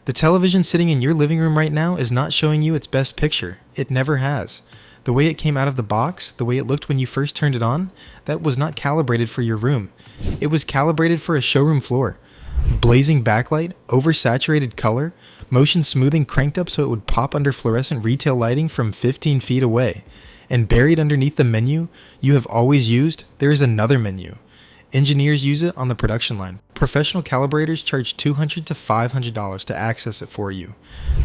The television sitting in your living room right now is not showing you its best picture. It never has. The way it came out of the box, the way it looked when you first turned it on, that was not calibrated for your room. It was calibrated for a showroom floor. Blazing backlight, oversaturated color, motion smoothing cranked up so it would pop under fluorescent retail lighting from 15 feet away. And buried underneath the menu you have always used, there is another menu. Engineers use it on the production line. Professional calibrators charge $200 to $500 to access it for you.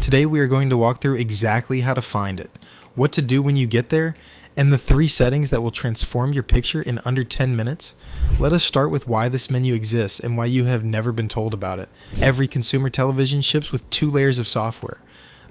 Today we are going to walk through exactly how to find it, what to do when you get there, and the 3 settings that will transform your picture in under 10 minutes. Let us start with why this menu exists and why you have never been told about it. Every consumer television ships with 2 layers of software.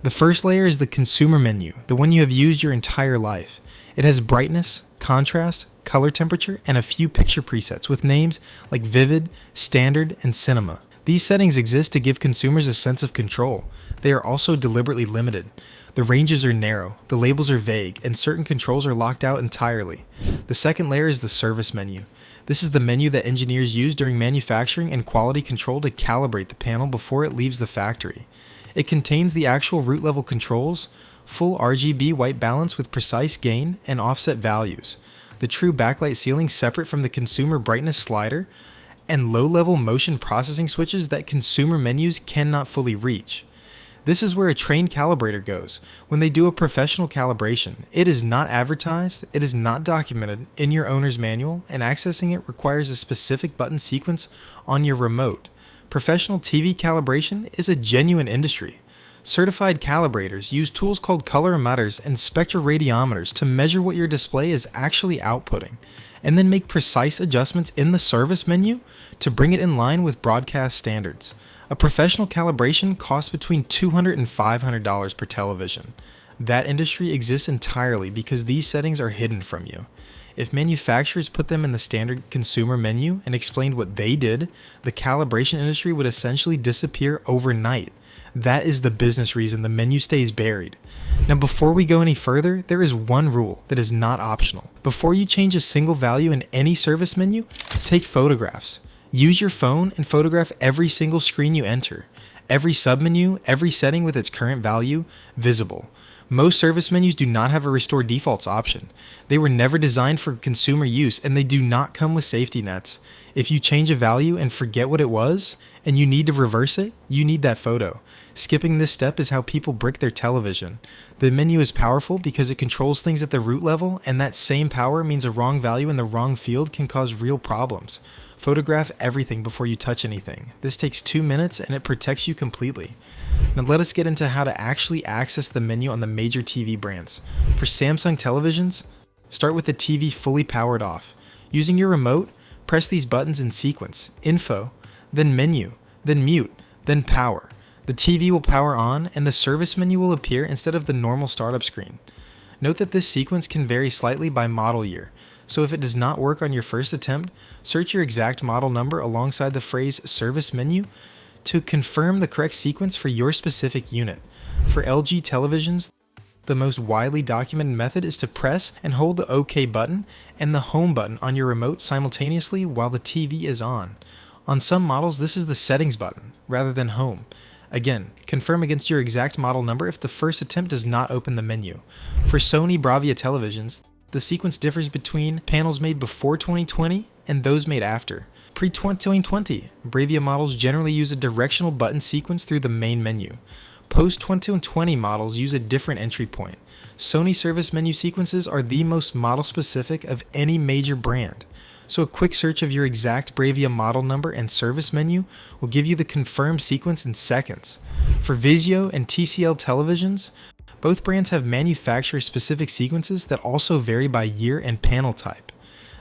The first layer is the consumer menu, the one you have used your entire life. It has brightness, contrast, color temperature, and a few picture presets with names like Vivid, Standard, and Cinema. These settings exist to give consumers a sense of control. They are also deliberately limited. The ranges are narrow, the labels are vague, and certain controls are locked out entirely. The second layer is the service menu. This is the menu that engineers use during manufacturing and quality control to calibrate the panel before it leaves the factory. It contains the actual root level controls, full RGB white balance with precise gain and offset values, the true backlight ceiling separate from the consumer brightness slider, and low-level motion processing switches that consumer menus cannot fully reach. This is where a trained calibrator goes when they do a professional calibration. It is not advertised, it is not documented in your owner's manual, and accessing it requires a specific button sequence on your remote. Professional TV calibration is a genuine industry. Certified calibrators use tools called colorimeters and spectroradiometers to measure what your display is actually outputting, and then make precise adjustments in the service menu to bring it in line with broadcast standards. A professional calibration costs between $200 and $500 per television. That industry exists entirely because these settings are hidden from you. If manufacturers put them in the standard consumer menu and explained what they did, the calibration industry would essentially disappear overnight. That is the business reason the menu stays buried. Now, before we go any further, there is one rule that is not optional. Before you change a single value in any service menu, take photographs. Use your phone and photograph every single screen you enter. Every submenu, every setting with its current value, visible. Most service menus do not have a restore defaults option. They were never designed for consumer use, and they do not come with safety nets. If you change a value and forget what it was, and you need to reverse it, you need that photo. Skipping this step is how people brick their television. The menu is powerful because it controls things at the root level, and that same power means a wrong value in the wrong field can cause real problems. Photograph everything before you touch anything. This takes 2 minutes and it protects you completely. Now let us get into how to actually access the menu on the major TV brands. For Samsung televisions, start with the TV fully powered off. Using your remote, press these buttons in sequence: Info, then Menu, then Mute, then Power. The TV will power on and the service menu will appear instead of the normal startup screen. Note that this sequence can vary slightly by model year, so if it does not work on your first attempt, search your exact model number alongside the phrase Service Menu to confirm the correct sequence for your specific unit. For LG televisions, the most widely documented method is to press and hold the OK button and the Home button on your remote simultaneously while the TV is on. On some models, this is the Settings button rather than Home. Again, confirm against your exact model number if the first attempt does not open the menu. For Sony Bravia televisions, the sequence differs between panels made before 2020 and those made after. Pre-2020, Bravia models generally use a directional button sequence through the main menu. Post-2020 models use a different entry point. Sony service menu sequences are the most model-specific of any major brand. So a quick search of your exact Bravia model number and service menu will give you the confirmed sequence in seconds. For Vizio and TCL televisions, both brands have manufacturer-specific sequences that also vary by year and panel type.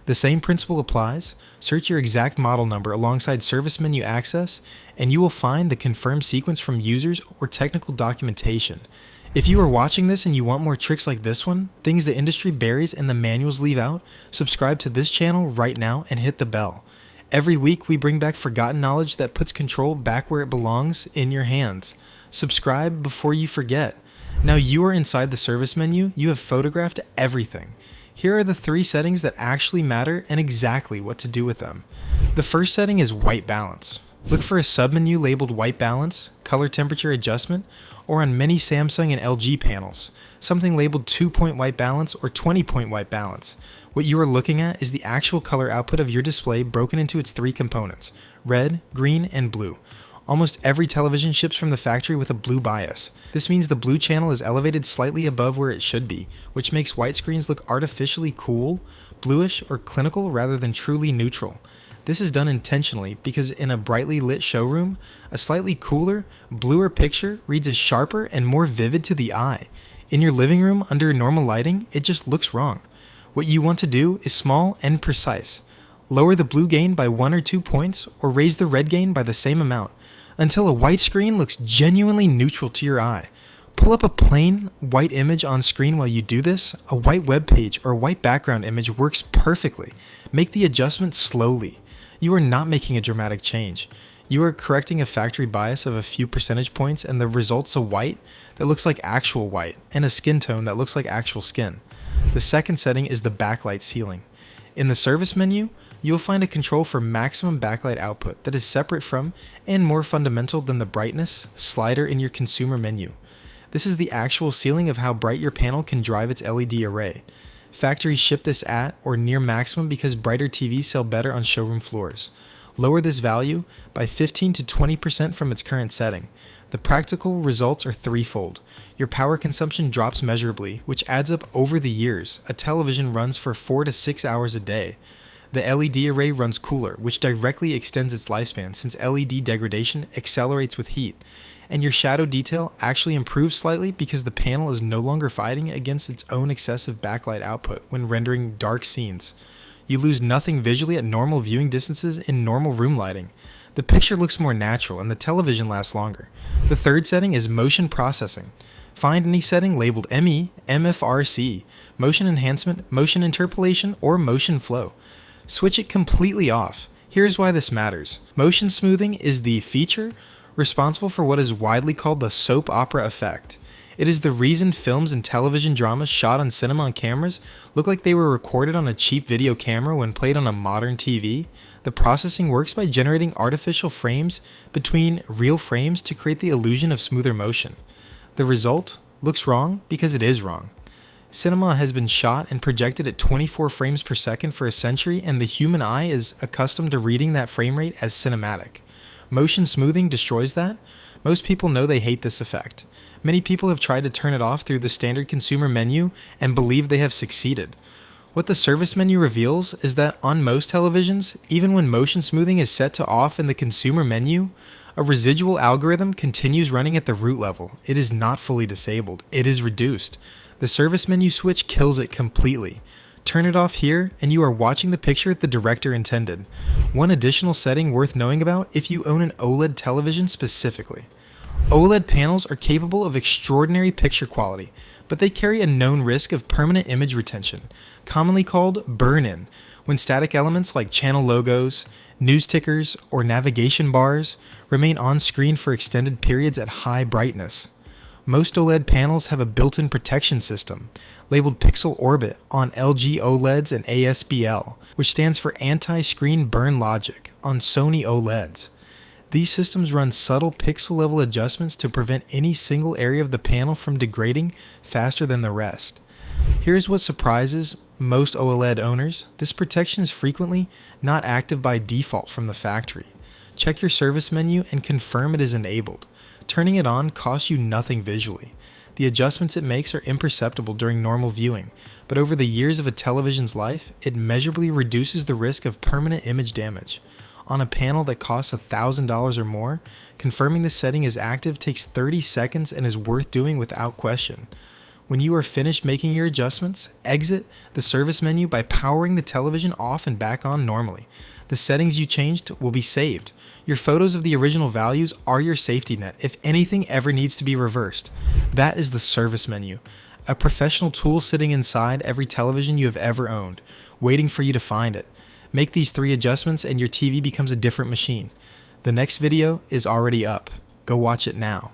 The same principle applies. Search your exact model number alongside service menu access, and you will find the confirmed sequence from users or technical documentation. If you are watching this and you want more tricks like this one, things the industry buries and the manuals leave out, subscribe to this channel right now and hit the bell. Every week we bring back forgotten knowledge that puts control back where it belongs, in your hands. Subscribe before you forget. Now you are inside the service menu, you have photographed everything. Here are the 3 settings that actually matter and exactly what to do with them. The first setting is white balance. Look for a submenu labeled white balance, color temperature adjustment, or on many Samsung and LG panels, something labeled 2-point white balance or 20-point white balance. What you are looking at is the actual color output of your display broken into its 3 components: red, green, and blue. Almost every television ships from the factory with a blue bias. This means the blue channel is elevated slightly above where it should be, which makes white screens look artificially cool, bluish, or clinical rather than truly neutral. This is done intentionally because in a brightly lit showroom, a slightly cooler, bluer picture reads as sharper and more vivid to the eye. In your living room under normal lighting, it just looks wrong. What you want to do is small and precise. Lower the blue gain by 1 or 2 points or raise the red gain by the same amount until a white screen looks genuinely neutral to your eye. Pull up a plain white image on screen while you do this. A white web page or white background image works perfectly. Make the adjustment slowly. You are not making a dramatic change. You are correcting a factory bias of a few percentage points, and the result's a white that looks like actual white and a skin tone that looks like actual skin. The second setting is the backlight ceiling. In the service menu, you will find a control for maximum backlight output that is separate from and more fundamental than the brightness slider in your consumer menu. This is the actual ceiling of how bright your panel can drive its LED array. Factories ship this at or near maximum because brighter TVs sell better on showroom floors. Lower this value by 15 to 20% from its current setting. The practical results are threefold. Your power consumption drops measurably, which adds up over the years. A television runs for 4 to 6 hours a day. The LED array runs cooler, which directly extends its lifespan since LED degradation accelerates with heat. And your shadow detail actually improves slightly because the panel is no longer fighting against its own excessive backlight output when rendering dark scenes. You lose nothing visually at normal viewing distances in normal room lighting. The picture looks more natural and the television lasts longer. The third setting is motion processing. Find any setting labeled ME, MFRC, motion enhancement, motion interpolation, or motion flow. Switch it completely off. Here's why this matters. Motion smoothing is the feature responsible for what is widely called the soap opera effect. It is the reason films and television dramas shot on cinema on cameras look like they were recorded on a cheap video camera when played on a modern TV. The processing works by generating artificial frames between real frames to create the illusion of smoother motion. The result looks wrong because it is wrong. Cinema has been shot and projected at 24 frames per second for a century, and the human eye is accustomed to reading that frame rate as cinematic. Motion smoothing destroys that. Most people know they hate this effect. Many people have tried to turn it off through the standard consumer menu and believe they have succeeded. What the service menu reveals is that on most televisions, even when motion smoothing is set to off in the consumer menu, a residual algorithm continues running at the root level. It is not fully disabled. It is reduced. The service menu switch kills it completely. Turn it off here, and you are watching the picture the director intended. One additional setting worth knowing about if you own an OLED television specifically. OLED panels are capable of extraordinary picture quality, but they carry a known risk of permanent image retention, commonly called burn-in, when static elements like channel logos, news tickers, or navigation bars remain on screen for extended periods at high brightness. Most OLED panels have a built-in protection system, labeled Pixel Orbit on LG OLEDs and ASBL, which stands for Anti-Screen Burn Logic on Sony OLEDs. These systems run subtle pixel-level adjustments to prevent any single area of the panel from degrading faster than the rest. Here's what surprises most OLED owners. This protection is frequently not active by default from the factory. Check your service menu and confirm it is enabled. Turning it on costs you nothing visually. The adjustments it makes are imperceptible during normal viewing, but over the years of a television's life, it measurably reduces the risk of permanent image damage. On a panel that costs $1,000 or more, confirming the setting is active takes 30 seconds and is worth doing without question. When you are finished making your adjustments, exit the service menu by powering the television off and back on normally. The settings you changed will be saved. Your photos of the original values are your safety net if anything ever needs to be reversed. That is the service menu, a professional tool sitting inside every television you have ever owned, waiting for you to find it. Make these 3 adjustments and your TV becomes a different machine. The next video is already up. Go watch it now.